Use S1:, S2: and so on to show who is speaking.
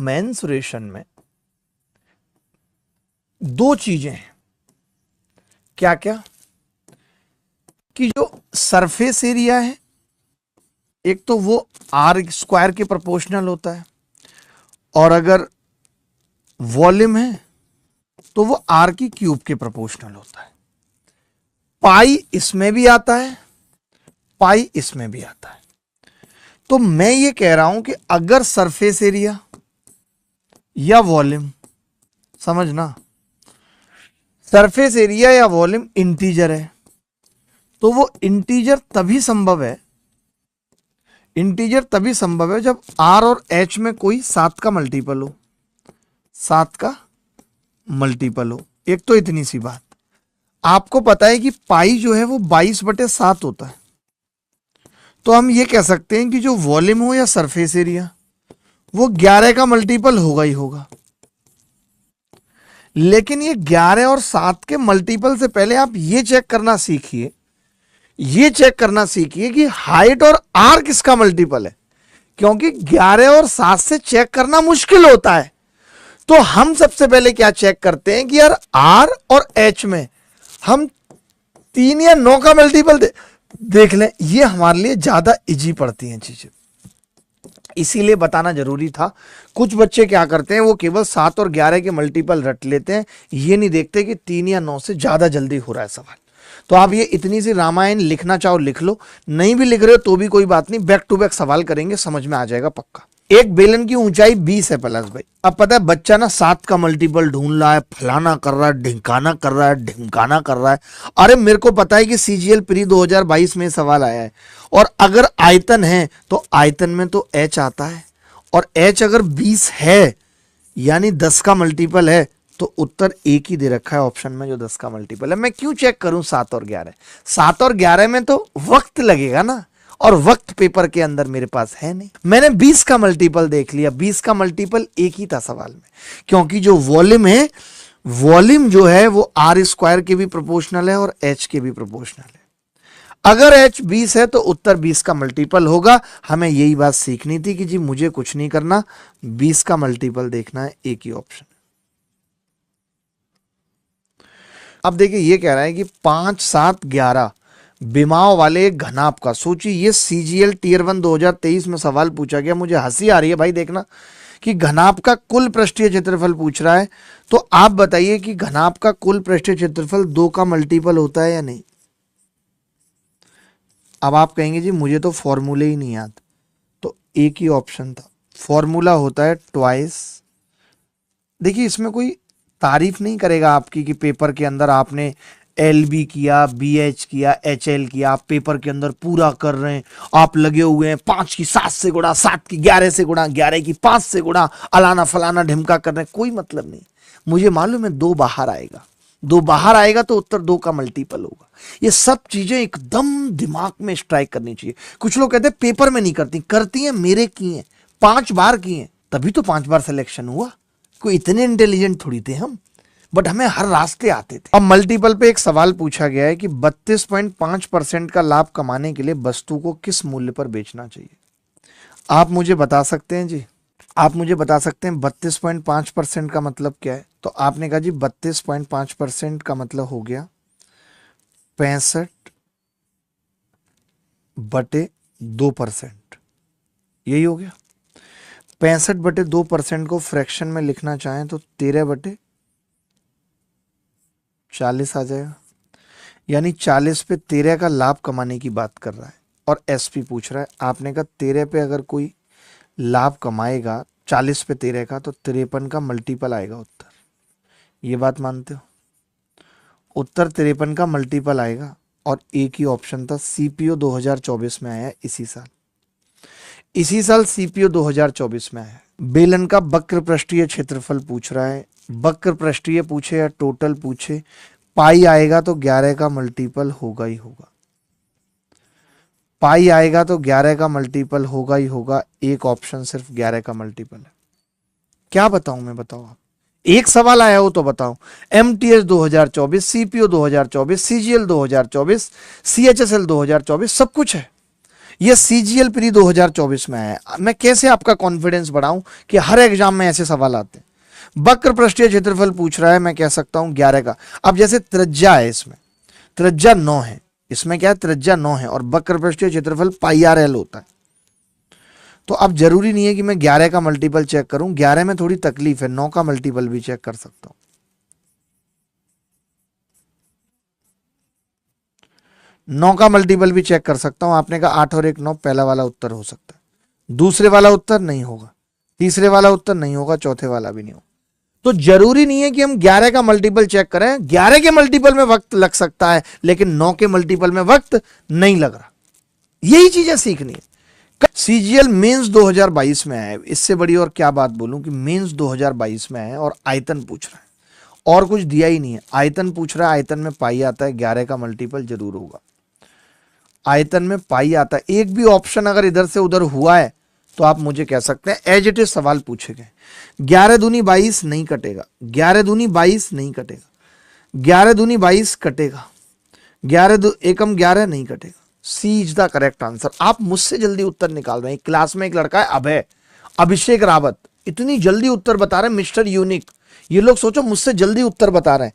S1: Mensuration में दो चीजें हैं, क्या क्या, कि जो सरफेस एरिया है एक तो वो आर स्क्वायर के प्रोपोर्शनल होता है, और अगर वॉल्यूम है तो वो आर की क्यूब के प्रोपोर्शनल होता है। पाई इसमें भी आता है, पाई इसमें भी आता है। तो मैं ये कह रहा हूं कि अगर सरफेस एरिया या वॉल्यूम, समझना, सरफेस एरिया या वॉल्यूम इंटीजर है तो वो इंटीजर तभी संभव है, इंटीजर तभी संभव है जब आर और एच में कोई 7 का मल्टीपल हो, 7 का मल्टीपल हो। एक तो इतनी सी बात, आपको पता है कि पाई जो है वो 22/7 होता है, तो हम ये कह सकते हैं कि जो वॉल्यूम हो या सरफेस एरिया वो 11 का मल्टीपल होगा ही होगा। लेकिन ये 11 और 7 के मल्टीपल से पहले आप ये चेक करना सीखिए, ये चेक करना सीखिए कि हाइट और आर किसका मल्टीपल है, क्योंकि 11 और 7 से चेक करना मुश्किल होता है। तो हम सबसे पहले क्या चेक करते हैं कि यार आर और एच में हम 3 या 9 का मल्टीपल देख लें, ये हमारे लिए ज्यादा इजी पड़ती हैं चीजें, इसीलिए बताना जरूरी था। कुछ बच्चे क्या करते हैं, वो केवल 7 और 11 के मल्टीपल रट लेते हैं, ये नहीं देखते कि 3 या 9 से ज्यादा जल्दी हो रहा है सवाल। तो आप ये इतनी सी रामायण लिखना चाहो लिख लो, नहीं भी लिख रहे हो तो भी कोई बात नहीं, बैक टू बैक सवाल करेंगे, समझ में आ जाएगा पक्का। एक बेलन की ऊंचाई 20 है प्लस भाई। अब पता है बच्चा ना 7 का मल्टीपल ढूंढ रहा है, फलाना कर रहा है, ढिमकाना कर रहा है, ढिमकाना कर रहा है। अरे मेरे को पता है कि सीजीएल प्री 2022 में सवाल आया है, और अगर आयतन है तो आयतन में तो एच आता है, और एच अगर 20 है यानी 10 का मल्टीपल है, तो उत्तर एक ही दे रखा है ऑप्शन में जो 10 का मल्टीपल है। मैं क्यों चेक करूं 7 और 11? 7 और 11 में तो वक्त लगेगा ना, और वक्त पेपर के अंदर मेरे पास है नहीं। मैंने 20 का मल्टीपल देख लिया, 20 का मल्टीपल एक ही था सवाल में, क्योंकि जो वॉल्यूम है, वॉल्यूम जो है वो आर स्क्वायर के भी प्रोपोर्शनल है और एच के भी प्रोपोर्शनल है। अगर एच 20 है तो उत्तर 20 का मल्टीपल होगा। हमें यही बात सीखनी थी कि जी मुझे कुछ नहीं करना, 20 का मल्टीपल देखना है, एक ही ऑप्शन। अब देखिए ये कह रहा है कि 5, 7, 11 विमाओं वाले एक घनाभ का, सोचिए ये सीजीएल टियर 1 2023 में सवाल पूछा गया। मुझे हंसी आ रही है भाई, देखना कि घनाभ का कुल पृष्ठीय क्षेत्रफल पूछ रहा है। तो आप बताइए कि घनाभ का कुल पृष्ठीय क्षेत्रफल 2 का मल्टीपल होता है या नहीं? अब आप कहेंगे जी मुझे तो फॉर्मूले ही नहीं याद, तो एक ही ऑप्शन था, फॉर्मूला होता है ट्वाइस। देखिए इसमें कोई तारीफ नहीं करेगा आपकी कि पेपर के अंदर आपने LB किया, BH किया, HL किया, आप पेपर के अंदर पूरा कर रहे हैं, आप लगे हुए हैं 5 की 7 से गुणा, 7 की 11 से गुणा, 11 की 5 से गुणा, अलाना फलाना ढिमका कर रहे हैं, कोई मतलब नहीं। मुझे मालूम है 2 बाहर आएगा, 2 बाहर आएगा तो उत्तर 2 का मल्टीपल होगा। ये सब चीजें एकदम दिमाग में स्ट्राइक करनी चाहिए। कुछ लोग कहते हैं पेपर में नहीं करती, करती हैं, मेरे की हैं, 5 बार की हैं, तभी तो 5 बार सिलेक्शन हुआ। कोई इतने इंटेलिजेंट थोड़ी थे हम, बट हमें हर रास्ते आते थे। अब मल्टीपल पे एक सवाल पूछा गया है कि 32.5% का लाभ कमाने के लिए वस्तु को किस मूल्य पर बेचना चाहिए? आप मुझे बता सकते हैं जी, आप मुझे बता सकते हैं 32.5% का मतलब क्या है? तो आपने कहा जी 32.5% का मतलब हो गया 65/2%, यही हो गया। 65/2% को फ्रैक्शन में लिखना चाहें तो 13/40 आ जाएगा, यानी 40 पे 13 का लाभ कमाने की बात कर रहा है, और एसपी पूछ रहा है। आपने कहा 13 पे अगर कोई लाभ कमाएगा 40 पे 13 का, तो 53 का मल्टीपल आएगा उत्तर। ये बात मानते हो? उत्तर 53 का मल्टीपल आएगा, और एक ही ऑप्शन था। सीपीओ 2024 में आया इसी साल, इसी साल सीपीओ 2024 में आया। बेलन का वक्र पृष्ठीय क्षेत्रफल पूछ रहा है, वक्र पृष्ठीय पूछे या टोटल पूछे, पाई आएगा तो 11 का मल्टीपल होगा ही होगा, पाई आएगा तो 11 का मल्टीपल होगा ही होगा। एक ऑप्शन सिर्फ 11 का मल्टीपल है। क्या बताऊं मैं, बताओ आप, एक सवाल आया हो तो बताओ। MTS 2024, सीपीओ 2024, CGL 2024, CHSL 2024, सब कुछ है। ये सीजीएल प्री 2024 में आया है। मैं कैसे आपका कॉन्फिडेंस बढ़ाऊं कि हर एग्जाम में ऐसे सवाल आते हैं। वक्र पृष्ठीय क्षेत्रफल पूछ रहा है, मैं कह सकता हूं 11 का। अब जैसे त्रिज्या है, इसमें त्रिज्या 9 है, इसमें क्या है, त्रिज्या 9 है और वक्र पृष्ठीय क्षेत्रफल पाई आर एल होता है। तो अब जरूरी नहीं है कि मैं 11 का मल्टीपल चेक करूं, 11 में थोड़ी तकलीफ है, 9 का मल्टीपल भी चेक कर सकता हूं। 9 का मल्टीपल भी चेक कर सकता हूं। आपने कहा 8 और 1 9, पहला वाला उत्तर हो सकता है, दूसरे वाला उत्तर नहीं होगा, तीसरे वाला उत्तर नहीं होगा, चौथे वाला भी नहीं होगा। तो जरूरी नहीं है कि हम 11 का मल्टीपल चेक करें। 11 के मल्टीपल में वक्त लग सकता है, लेकिन 9 के मल्टीपल में वक्त नहीं लग रहा। यही चीजें सीखनी है। सीजीएल मेंस 2022 में है, इससे बड़ी और क्या बात बोलूं कि मेंस 2022 में है और आयतन पूछ रहा है और कुछ दिया ही नहीं है। आयतन पूछ रहा है, आयतन में पाई आता है, 11 का मल्टीपल जरूर होगा। आयतन में पाई आता है, एक भी ऑप्शन अगर इधर से उधर हुआ है तो आप मुझे कह सकते हैं एज इट इज सवाल पूछे गए। 11 दूनी 22 नहीं कटेगा, 11 दूनी 22 नहीं कटेगा, 11 दूनी 22 कटेगा, 11 एकम 11 नहीं कटेगा। सी इज द करेक्ट आंसर। आप मुझसे जल्दी उत्तर निकाल रहे हैं। क्लास में एक लड़का है अभय, अभिषेक रावत, इतनी जल्दी उत्तर बता रहे हैं, मिस्टर यूनिक। ये लोग सोचो मुझसे जल्दी उत्तर बता रहे हैं,